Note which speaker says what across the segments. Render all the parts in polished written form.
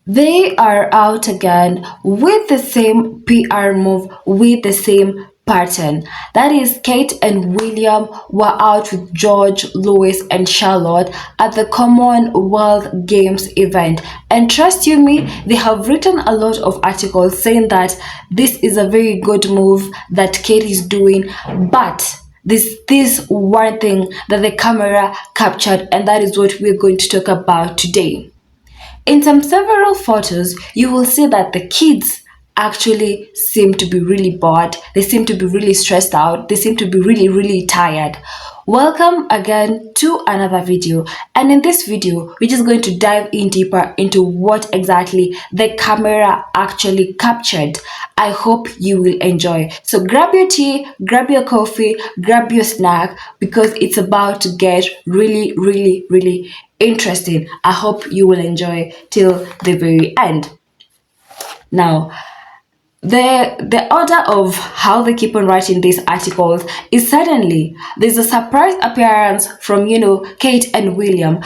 Speaker 1: They are out again with the same PR move, with the same pattern. That is, Kate and William were out with George, Louis, and Charlotte at the Commonwealth Games event. And trust you me, they have written a lot of articles saying that this is a very good move that Kate is doing, but this one thing that the camera captured, and that is what we're going to talk about today. In some several photos, you will see that the kids actually seem to be really bored. They seem to be really stressed out. They seem to be really tired. Welcome again to another video. And in this video, we're just going to dive in deeper into what exactly the camera actually captured. I hope you will enjoy. So grab your tea, grab your coffee, grab your snack because it's about to get really interesting. I hope you will enjoy till the very end. Now, the order of how they keep on writing these articles is suddenly there's a surprise appearance from Kate and William.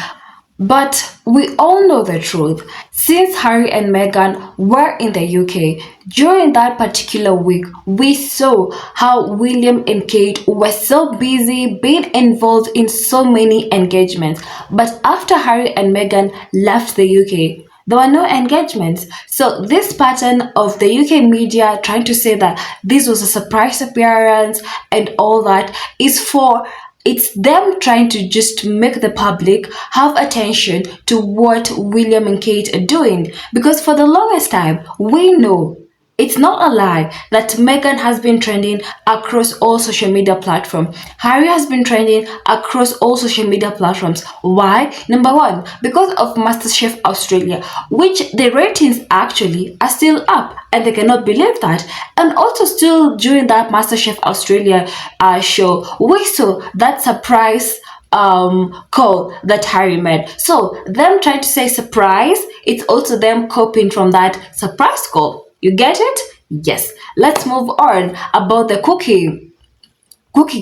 Speaker 1: But we all know the truth. Since Harry and Meghan were in the UK, during that particular week, we saw how William and Kate were so busy being involved in so many engagements. But after Harry and Meghan left the UK, there were no engagements. So this pattern of the UK media trying to say that this was a surprise appearance and all that is it's them trying to just make the public have attention to what William and Kate are doing. Because for the longest time, we know it's not a lie that Meghan has been trending across all social media platforms. Harry has been trending across all social media platforms. Why? Number one, because of MasterChef Australia, which the ratings actually are still up, and they cannot believe that. And also still during that MasterChef Australia show, we saw that surprise call that Harry made. So them trying to say surprise, it's also them copying from that surprise call. You get it? Yes. Let's move on about the cookie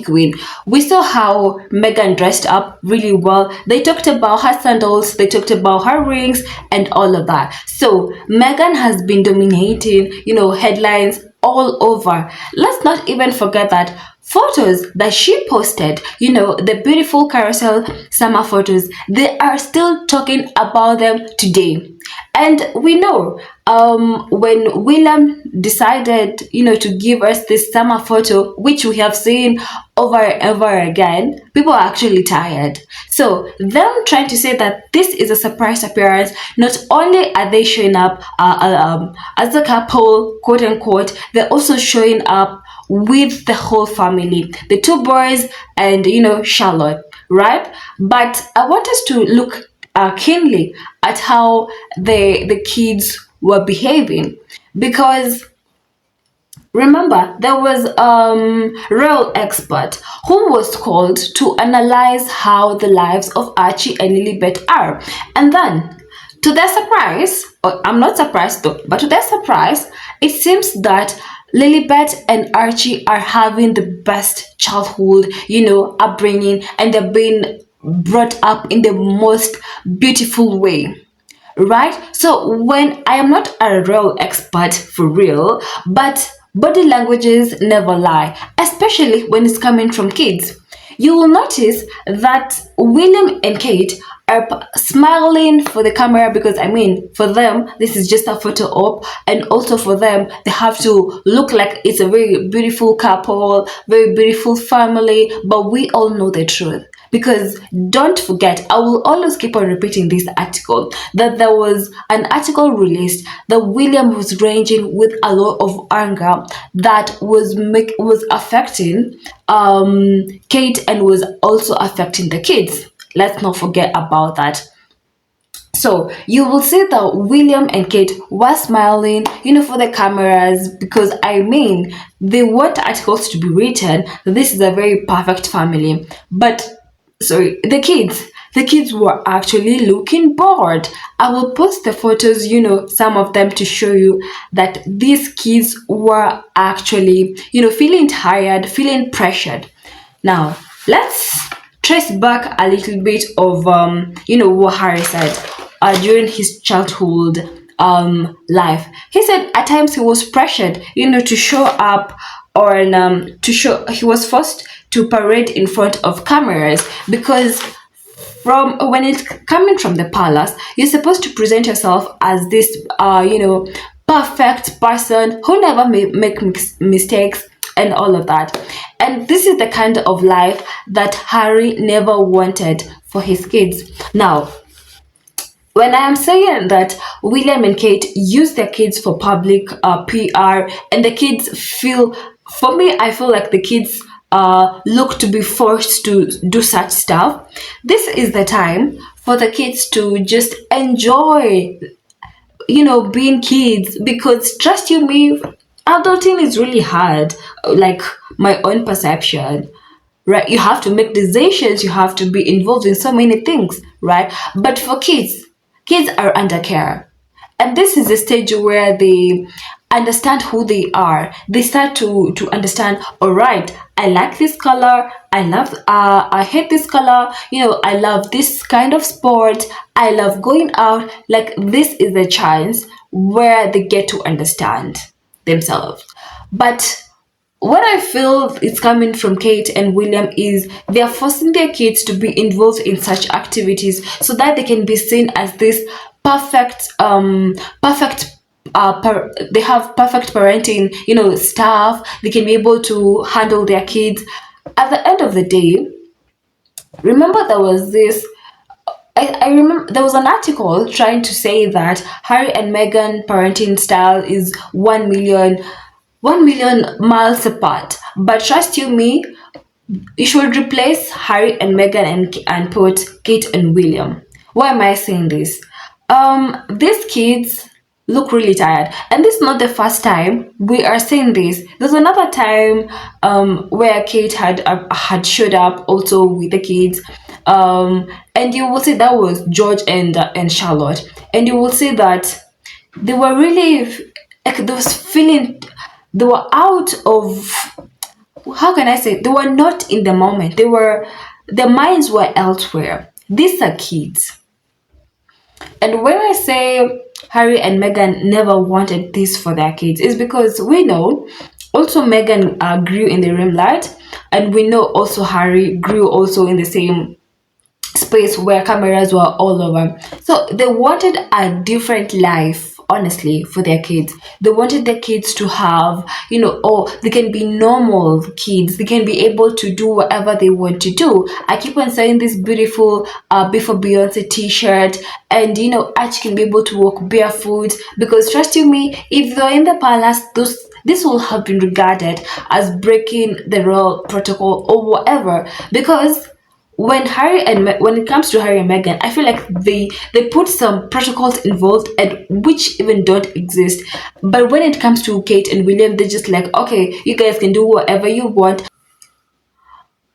Speaker 1: queen. We saw how Meghan dressed up really well. They talked about her sandals, they talked about her rings and all of that. So Meghan has been dominating, headlines all over. Let's not even forget that photos that she posted, the beautiful carousel summer photos, they are still talking about them today. And we know when William decided, to give us this summer photo, which we have seen over and over again, people are actually tired. So them trying to say that this is a surprise appearance, not only are they showing up as a couple, quote unquote, they're also showing up with the whole family, the two boys and, Charlotte, right? But I want us to look keenly at how the kids were behaving, because remember there was real expert who was called to analyze how the lives of Archie and Lilibet are, and then to their surprise, or I'm not surprised though, but to their surprise, it seems that Lilibet and Archie are having the best childhood, upbringing, and they're being brought up in the most beautiful way. Right? So when I am not a real expert for real, but body languages never lie, especially when it's coming from kids. You will notice that William and Kate are smiling for the camera because, for them, this is just a photo op, and also for them, they have to look like it's a very beautiful couple, very beautiful family, but we all know the truth. Because don't forget, I will always keep on repeating this article, that there was an article released that William was ranging with a lot of anger that was affecting Kate and was also affecting the kids. Let's not forget about that. So you will see that William and Kate were smiling, for the cameras, because they want articles to be written. This is a very perfect family. But sorry, the kids were actually looking bored. I will post the photos, some of them, to show you that these kids were actually, feeling tired, feeling pressured. Now, let's trace back a little bit of, what Harry said during his childhood life. He said at times he was pressured, to show up, or to show he was forced to parade in front of cameras, because from when it's coming from the palace, you're supposed to present yourself as this perfect person who never make mistakes and all of that. And this is the kind of life that Harry never wanted for his kids. Now, when I am saying that William and Kate use their kids for public PR, and the kids feel, for me, I feel like the kids look to be forced to do such stuff. This is the time for the kids to just enjoy, being kids, because trust you me, adulting is really hard, like my own perception, right? You have to make decisions, you have to be involved in so many things, right? But for kids are under care, and this is the stage where they understand who they are. They start to understand, all right, I like this color, I hate this color, I love this kind of sport, I love going out. Like, this is the chance where they get to understand themselves. But what I feel is coming from Kate and William is they are forcing their kids to be involved in such activities so that they can be seen as this perfect they have perfect parenting, staff. They can be able to handle their kids. At the end of the day, remember there was this I remember there was an article trying to say that Harry and Meghan parenting style is 1 million miles apart. But trust you me, you should replace Harry and Meghan and put Kate and William. Why am I saying this? These kids look really tired, and this is not the first time we are seeing this. There's another time where Kate had showed up also with the kids, and you will see that was George and Charlotte, and you will see that they were really, like, they was feeling, they were out of, how can I say, they were not in the moment. Their minds were elsewhere. These are kids. And when I say Harry and Meghan never wanted this for their kids, is because we know also Meghan grew in the limelight, and we know also Harry grew also in the same space where cameras were all over. So they wanted a different life, honestly, for their kids. They wanted their kids to have, they can be normal kids. They can be able to do whatever they want to do. I keep on saying this beautiful Before Beyonce t-shirt, and Archie can be able to walk barefoot, because trust you me, if they're in the palace, this will have been regarded as breaking the royal protocol or whatever, because when it comes to Harry and Meghan, I feel like they put some protocols involved, and which even don't exist. But when it comes to Kate and William, they're just like, okay, you guys can do whatever you want.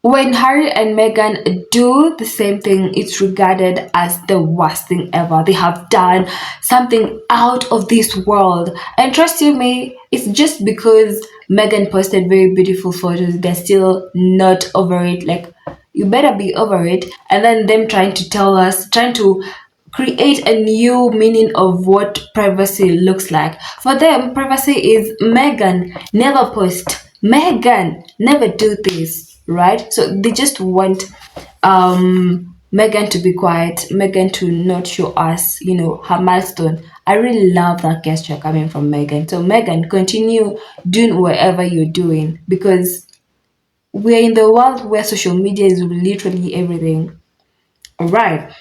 Speaker 1: When Harry and Meghan do the same thing, it's regarded as the worst thing ever. They have done something out of this world. And trust you me, it's just because Meghan posted very beautiful photos, they're still not over it. Like, you better be over it. And then them trying to create a new meaning of what privacy looks like. For them, privacy is Meghan never post, Meghan never do this, right? So they just want Meghan to be quiet, Meghan to not show us, her milestone. I really love that gesture coming from Meghan. So Meghan, continue doing whatever you're doing, because we're in the world where social media is literally everything. All right.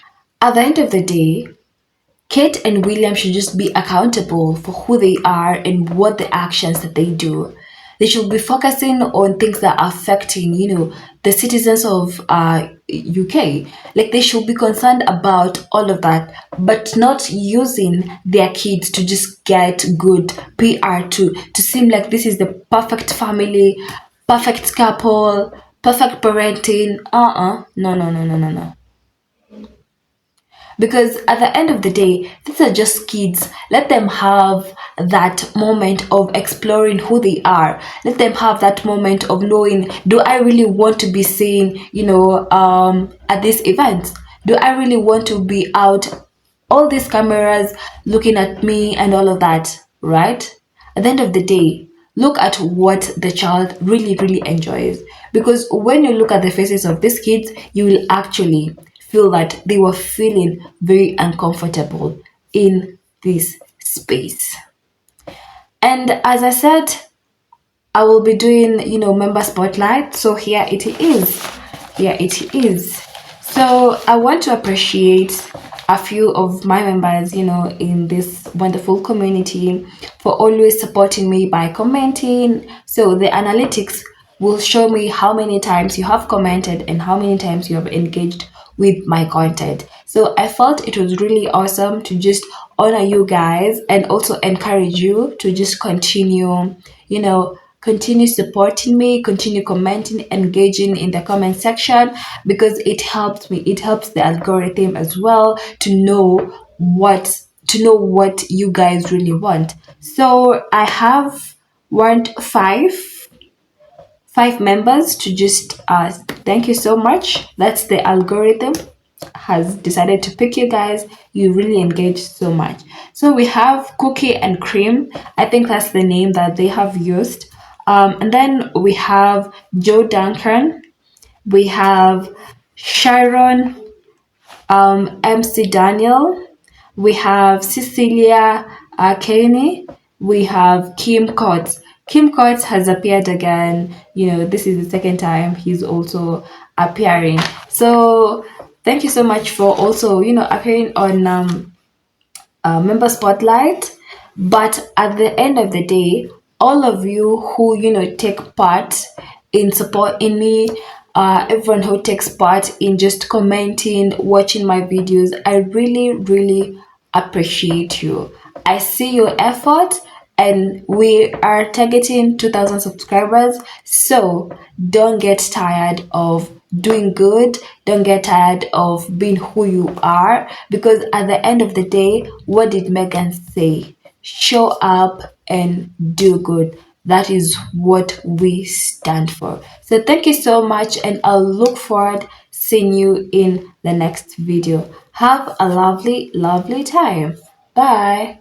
Speaker 1: At the end of the day, Kate and William should just be accountable for who they are and what the actions that they do. They should be focusing on things that are affecting, the citizens of UK. Like, they should be concerned about all of that, but not using their kids to just get good PR to seem like this is the perfect family, perfect couple, perfect parenting. No. Because at the end of the day, these are just kids. Let them have that moment of exploring who they are. Let them have that moment of knowing, do I really want to be seen, at this event? Do I really want to be out all these cameras looking at me and all of that, right? At the end of the day, look at what the child really, really enjoys. Because when you look at the faces of these kids, you will actually feel that they were feeling very uncomfortable in this space. And as I said, I will be doing, member spotlight. So here it is. Here it is. So I want to appreciate a few of my members, in this wonderful community for always supporting me by commenting. So the analytics will show me how many times you have commented and how many times you have engaged with my content. So I felt it was really awesome to just honor you guys and also encourage you to just continue supporting me, continue commenting, engaging in the comment section, because it helps me. It helps the algorithm as well to know what you guys really want. So I have warned five members to just thank you so much. That's the algorithm has decided to pick you guys. You really engage so much. So we have Cookie and Cream. I think that's the name that they have used. And then we have Joe Duncan. We have Sharon, MC Daniel. We have Cecilia Kenny. We have Kim Coates. Kim Coates has appeared again. This is the second time he's also appearing. So thank you so much for also, appearing on member spotlight. But at the end of the day, all of you who take part in supporting me, everyone who takes part in just commenting, watching my videos, I really, really appreciate you. I see your effort, and we are targeting 2,000 subscribers. So don't get tired of doing good. Don't get tired of being who you are, because at the end of the day, what did Megan say? Show up and do good. That is what we stand for. So thank you so much, and I'll look forward seeing you in the next video. Have a lovely, lovely time. Bye.